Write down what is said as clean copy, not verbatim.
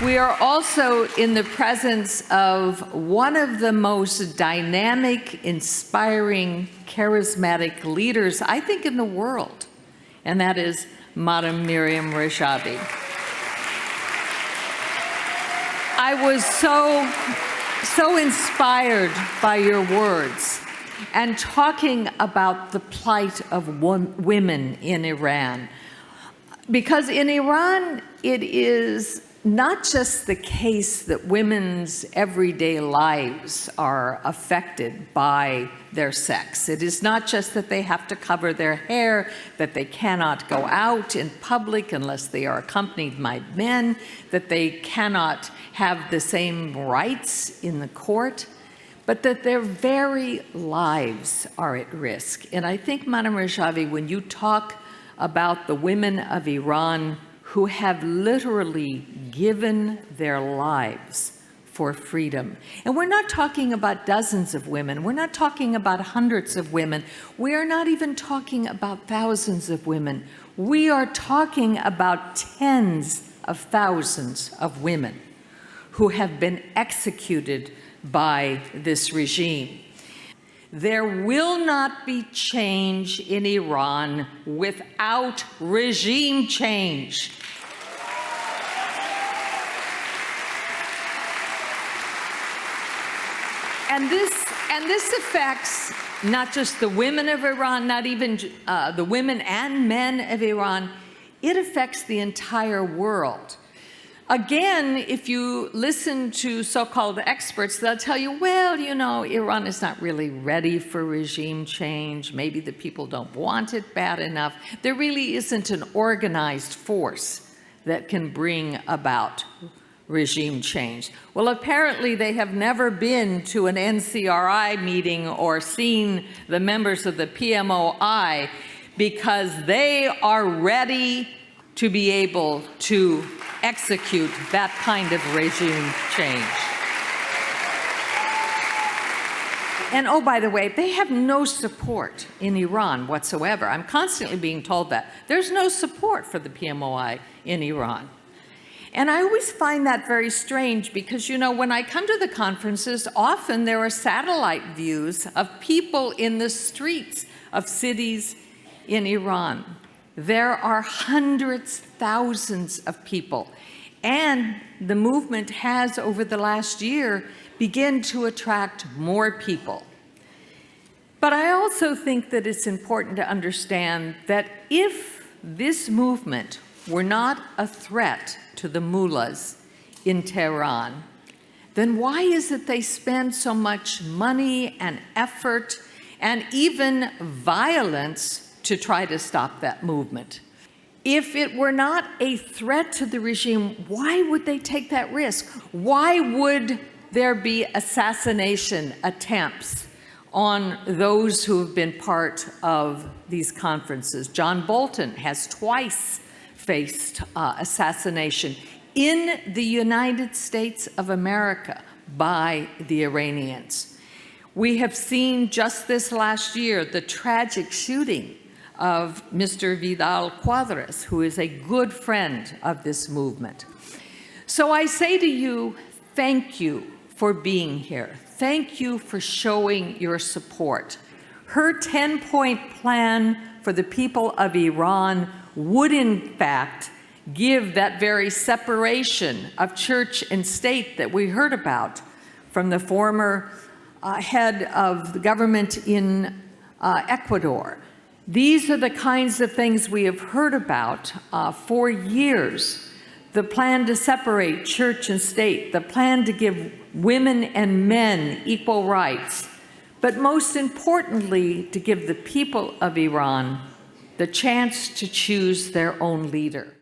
We are also in the presence of one of the most dynamic, inspiring, charismatic leaders, I think, in the world, and that is Madam Miriam Rajavi. I was so inspired by your words and talking about the plight of women in Iran. Because in Iran, it is not just the case that women's everyday lives are affected by their sex. It is not just that they have to cover their hair, that they cannot go out in public unless they are accompanied by men, that they cannot have the same rights in the court, but that their very lives are at risk. And I think, Madam Rajavi, when you talk about the women of Iran who have literally given their lives for freedom. And we're not talking about dozens of women. We're not talking about hundreds of women. We are not even talking about thousands of women. We are talking about tens of thousands of women who have been executed by this regime. There will not be change in Iran without regime change. And this affects not just the women of Iran, not even the women and men of Iran. It affects the entire world. Again, if you listen to so-called experts, they'll tell you, well, you know, Iran is not really ready for regime change. Maybe the people don't want it bad enough. There really isn't an organized force that can bring about regime change. Well, apparently they have never been to an NCRI meeting or seen the members of the PMOI, because they are ready to be able to execute that kind of regime change. And oh, by the way, they have no support in Iran whatsoever. I'm constantly being told that. There's no support for the PMOI in Iran. And I always find that very strange because, you know, when I come to the conferences, often there are satellite views of people in the streets of cities in Iran. There are hundreds, thousands of people. And the movement has, over the last year, begun to attract more people. But I also think that it's important to understand that if this movement were not a threat to the mullahs in Tehran, then why is it they spend so much money and effort and even violence to try to stop that movement? If it were not a threat to the regime, why would they take that risk? Why would there be assassination attempts on those who have been part of these conferences? John Bolton has twice faced assassination in the United States of America by the Iranians. We have seen just this last year the tragic shooting of Mr. Vidal Quadras, who is a good friend of this movement. So I say to you, thank you for being here. Thank you for showing your support. Her 10-point plan for the people of Iran would, in fact, give that very separation of church and state that we heard about from the former head of the government in Ecuador. These are the kinds of things we have heard about for years. The plan to separate church and state, the plan to give women and men equal rights, but most importantly, to give the people of Iran the chance to choose their own leader.